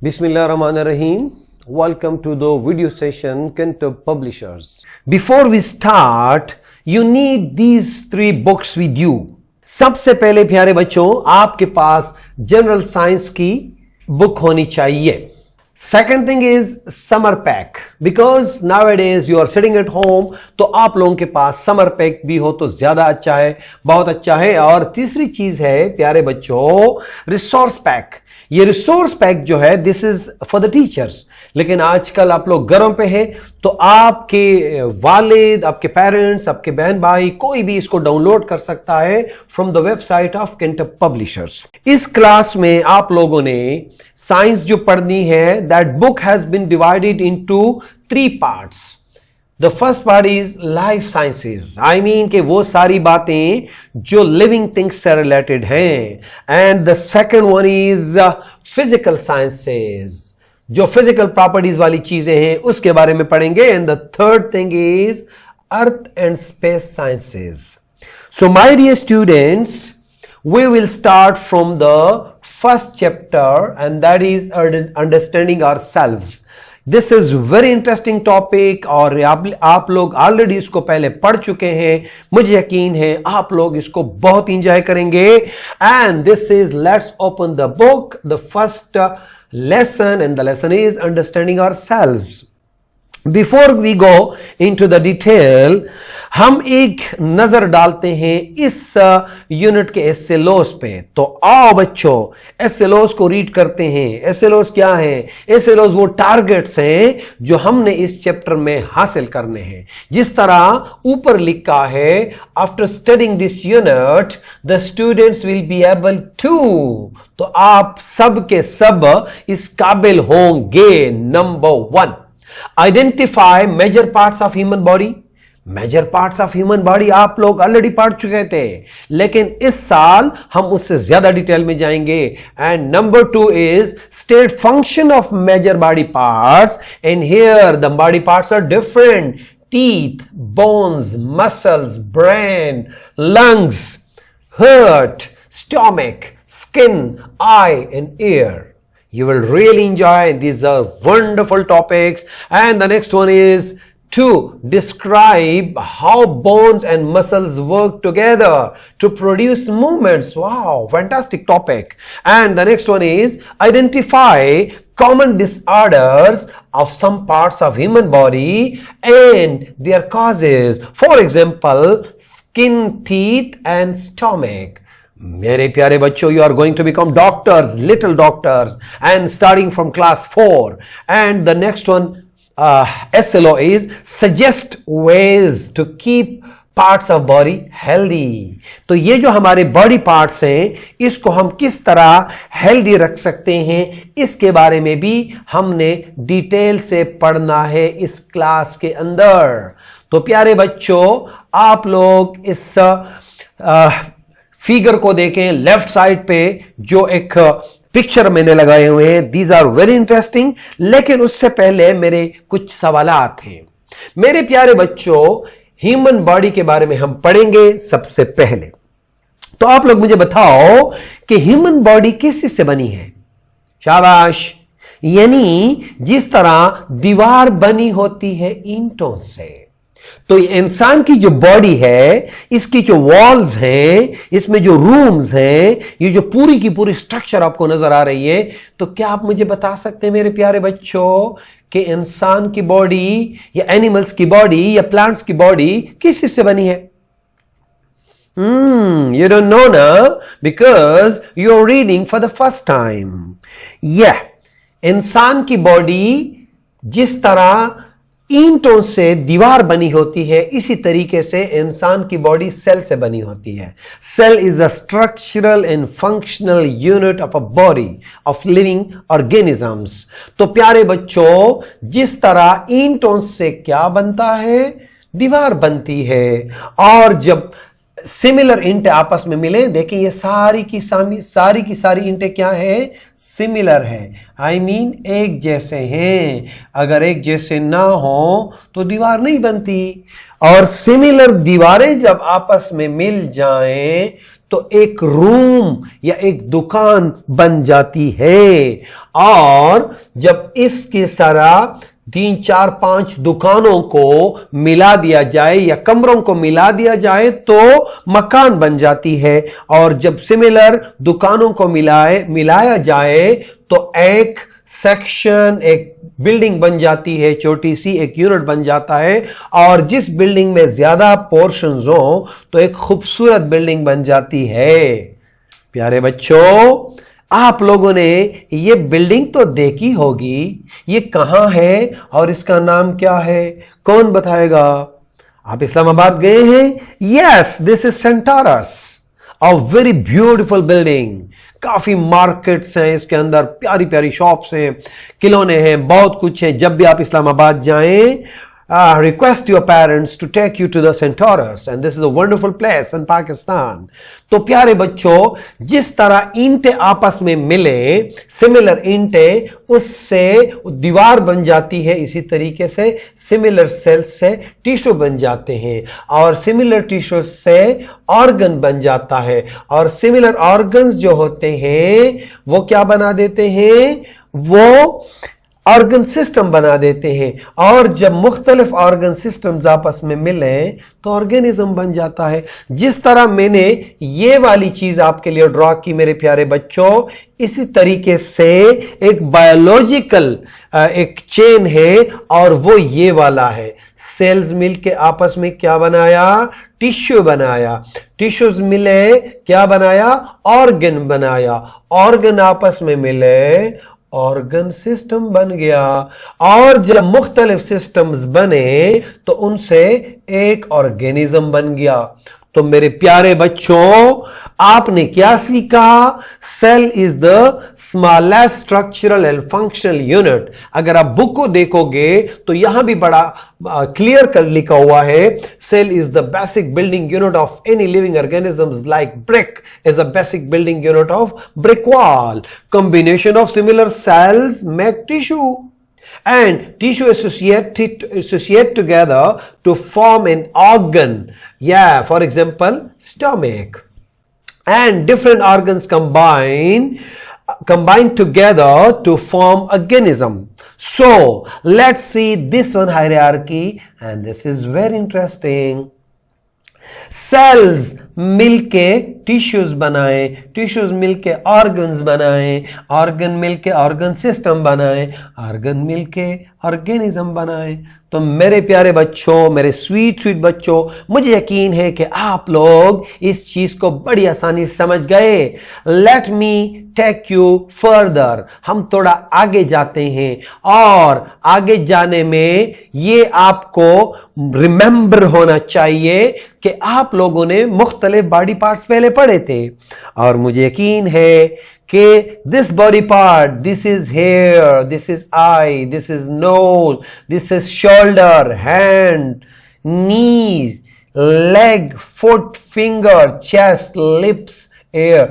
Bismillahirrahmanirrahim. Welcome to the video session Kentub Publishers. Before we start, you need these 3 books with you. सबसे पहले प्यारे बच्चों आपके पास general science की book होनी चाहिए. Second thing is summer pack, because nowadays you are sitting at home, तो आप लोगों के पास summer pack भी हो तो ज्यादा अच्छा है, बहुत अच्छा है. और तीसरी चीज है प्यारे बच्चों रिसोर्स पैक. ये रिसोर्स पैक जो है this is for the teachers, लेकिन आजकल आप लोग घरों पे हैं तो आपके वालिद, आपके पेरेंट्स, आपके बहन भाई कोई भी इसको डाउनलोड कर सकता है from the website of Kentab publishers. इस क्लास में आप लोगों ने साइंस जो पढ़नी है, that book has been divided into 3 parts. The first part is life sciences, I mean कि वो सारी बातें जो लिविंग थिंग्स से रिलेटेड हैं. And the second one is physical sciences, जो फिजिकल प्रॉपर्टीज वाली चीजें हैं उसके बारे में पढ़ेंगे. And the third thing is earth and space sciences. So my dear students, we will start from the first chapter, and that is understanding ourselves. This is very interesting topic और आप लोग ऑलरेडी इसको पहले पढ़ चुके हैं. मुझे यकीन है आप लोग इसको बहुत इंजॉय करेंगे. And this is, let's open the book, the first lesson, and the lesson is understanding ourselves. Before we go into the detail, हम एक नजर डालते हैं इस यूनिट के एसएलओस पे. तो आओ बच्चों एसएलओस को रीड करते हैं. एसएलओस क्या है? एसएलओस वो टारगेट्स हैं जो हमने इस चैप्टर में हासिल करने हैं. जिस तरह ऊपर लिखा है, after studying this unit the students will be able to, तो आप सब के सब इस काबिल होंगे. Number 1, identify major parts of human body. Major parts of human body आप लोग ऑलरेडी पढ़ चुके थे, लेकिन इस साल हम उससे ज्यादा डिटेल में जाएंगे. And number 2 is state function of major body parts. And here the body parts are different: teeth, bones, muscles, brain, lungs, heart, stomach, skin, eye and ear. You will really enjoy. These are wonderful topics. And the next one is to describe how bones and muscles work together to produce movements. Wow, fantastic topic. And the next one is identify common disorders of some parts of human body and their causes. For example, skin, teeth and stomach. मेरे प्यारे बच्चों, you are going to become doctors, little doctors, and starting from class 4. And the next one, SLO is suggest ways to keep parts of body healthy. तो ये जो हमारे body parts हैं, इसको हम किस तरह हेल्दी रख सकते हैं, इसके बारे में भी हमने डिटेल से पढ़ना है इस क्लास के अंदर. तो प्यारे बच्चों, आप लोग इस फिगर को देखें. लेफ्ट साइड पे जो एक पिक्चर मैंने लगाए हुए हैं, दीज आर वेरी इंटरेस्टिंग. लेकिन उससे पहले मेरे कुछ सवालात हैं. मेरे प्यारे बच्चों, ह्यूमन बॉडी के बारे में हम पढ़ेंगे सबसे पहले. तो आप लोग मुझे बताओ कि ह्यूमन बॉडी किस से बनी है? शाबाश. यानी जिस तरह दीवार बनी होती है ईंटों से, तो इंसान की जो बॉडी है, इसकी जो वॉल्स हैं, इसमें जो रूम्स हैं, ये जो पूरी की पूरी स्ट्रक्चर आपको नजर आ रही है, तो क्या आप मुझे बता सकते हैं मेरे प्यारे बच्चों कि इंसान की बॉडी या एनिमल्स की बॉडी या प्लांट्स की बॉडी किस चीज से बनी है? You don't know ना, because you're reading for the first time. इंसान की बॉडी जिस तरह ईंटों से दीवार बनी होती है, इसी तरीके से इंसान की बॉडी सेल से बनी होती है. Cell is a structural and functional unit of a body of living organisms. तो प्यारे बच्चों, जिस तरह ईंटों से क्या बनता है? दीवार बनती है. और जब सिमिलर ईंटें आपस में मिले, देखिए ये सारी की सारी ईंटें क्या है? सिमिलर है. आई मीन एक जैसे हैं. अगर एक जैसे ना हो तो दीवार नहीं बनती. और सिमिलर दीवारें जब आपस में मिल जाएं तो एक रूम या एक दुकान बन जाती है। और जब इसके सारा 3, 4, 5 दुकानों को मिला दिया जाए या कमरों को मिला दिया जाए तो मकान बन जाती है। और जब सिमिलर दुकानों को मिलाया जाए तो एक सेक्शन, एक बिल्डिंग बन जाती है, छोटी सी एक यूनिट बन जाता है। और जिस बिल्डिंग में ज्यादा पोर्शंस हो तो एक खूबसूरत बिल्डिंग बन जाती है। प्यारे बच्चों, आप लोगों ने ये बिल्डिंग तो देखी होगी, ये कहां है और इसका नाम क्या है? कौन बताएगा? आप इस्लामाबाद गए हैं? Yes, this is Centaurus, a very beautiful building. काफी मार्केट्स हैं इसके अंदर, प्यारी प्यारी शॉप्स हैं, खिलौने हैं, बहुत कुछ है। जब भी आप इस्लामाबाद जाएं, request your parents to take you to the Centaurus, and this is a wonderful place in Pakistan. तो प्यारे बच्चों, जिस तरह ईंटें आपस में मिले, सिमिलर ईंटें, उससे दीवार बन जाती है, इसी तरीके से सिमिलर सेल्स से टिश्यू बन जाते हैं और सिमिलर टिश्यू से ऑर्गन बन जाता है। और सिमिलर ऑर्गन्स जो होते हैं वो क्या बना देते हैं? वो ऑर्गन सिस्टम बना देते हैं। और जब मुख्तलिफ ऑर्गन सिस्टम्स आपस में मिले तो ऑर्गेनिज्म बन जाता है। जिस तरह मैंने ये वाली चीज आपके लिए ड्रॉ की मेरे प्यारे बच्चों, इसी तरीके से एक बायोलॉजिकल एक चेन है और वो ये वाला है। सेल्स मिलके आपस में क्या बनाया? टिश्यू बनाया। टिश्यूज मिले क्या बनाया? ऑर्गन बनाया। ऑर्गन आपस में मिले, ऑर्गन सिस्टम बन गया। और जब मुख्तलिफ सिस्टम्स बने तो उनसे एक ऑर्गेनिज्म बन गया। तो मेरे प्यारे बच्चों, आपने क्या सीखा? Cell is the smallest structural and functional unit. अगर आप बुक को देखोगे तो यहां भी बड़ा क्लियर कर लिखा हुआ है, cell is the basic building unit of any living organisms, like brick is a basic building unit of brick wall. Combination of similar cells make tissue, and tissue associate together to form an organ. Yeah, for example, stomach. And different organs combine together to form organism. So let's see this one hierarchy, and this is very interesting. Cells मिलके tissues बनाए, tissues मिलके organs बनाए, organ मिलके organ system बनाए, organ मिलके organism बनाए। तो मेरे प्यारे बच्चों, मेरे स्वीट स्वीट बच्चों, मुझे यकीन है कि आप लोग इस चीज को बड़ी आसानी से समझ गए। Let me take you further. हम थोड़ा आगे जाते हैं और आगे जाने में ये आपको रिमेंबर होना चाहिए कि आप लोगों ने मुख्तलिफ बॉडी पार्ट्स पहले पढ़े थे और मुझे यकीन है कि this body part, this is hair, this is eye, this is nose, this is shoulder, hand, knees, leg, foot, finger, chest, lips, ear.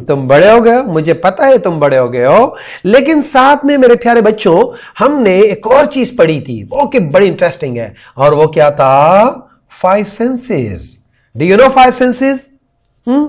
तुम बड़े हो गए हो, मुझे पता है तुम बड़े हो गए हो। लेकिन साथ में मेरे प्यारे बच्चों, हमने एक और चीज पढ़ी थी, वो कि बड़ी इंटरेस्टिंग है, और वो क्या था? 5 senses. Do you know 5 senses?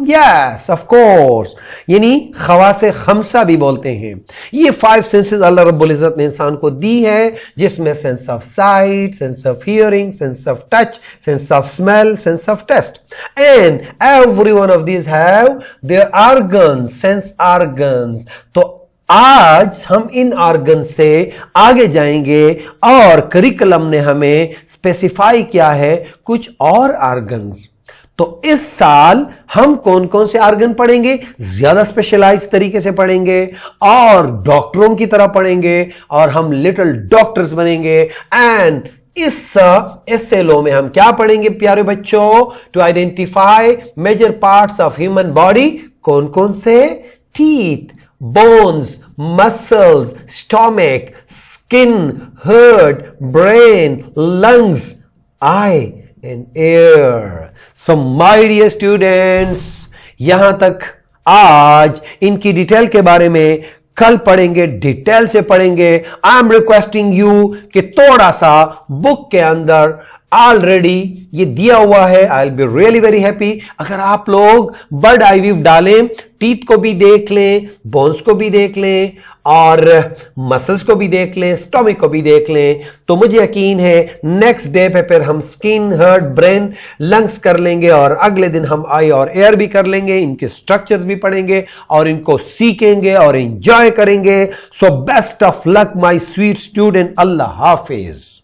Yes, of course. यानी खवासे खमसा भी बोलते हैं। ये 5 senses अल्लाह रब्बुल इज़्ज़त ने इंसान को दी है, जिसमें sense of sight, sense of hearing, sense of touch, sense of smell, sense of taste, and every one of these have their organs, sense organs. तो आज हम इन ऑर्गन से आगे जाएंगे और करिकुलम ने हमें स्पेसिफाई किया है कुछ और ऑर्गन्स। तो इस साल हम कौन कौन से ऑर्गन पढ़ेंगे? ज्यादा स्पेशलाइज तरीके से पढ़ेंगे और डॉक्टरों की तरह पढ़ेंगे और हम लिटिल डॉक्टर्स बनेंगे। एंड इस एसएलओ में हम क्या पढ़ेंगे प्यारे बच्चों? To identify major parts of human body. कौन कौन से? Teeth, bones, muscles, stomach, skin, heart, brain, lungs, eye and ear. So my dear students, यहां तक आज इनकी डिटेल के बारे में कल पढ़ेंगे, डिटेल से पढ़ेंगे। आई एम रिक्वेस्टिंग यू कि थोड़ा सा बुक के अंदर ऑलरेडी ये दिया हुआ है। I will be really very happy अगर आप लोग बर्ड आई व्यू डालें, टीथ को भी देख लें, बोन्स को भी देख लें और मसल्स को भी देख लें, स्टोमिक को भी देख लें, तो मुझे यकीन है नेक्स्ट डे पे फिर हम स्किन, हार्ट, ब्रेन, लंग्स कर लेंगे और अगले दिन हम आई और एयर भी कर लेंगे, इनके स्ट्रक्चर्स भी पढ़ेंगे और इनको सीखेंगे और एंजॉय करेंगे। So best of luck my sweet student. Allah Hafiz.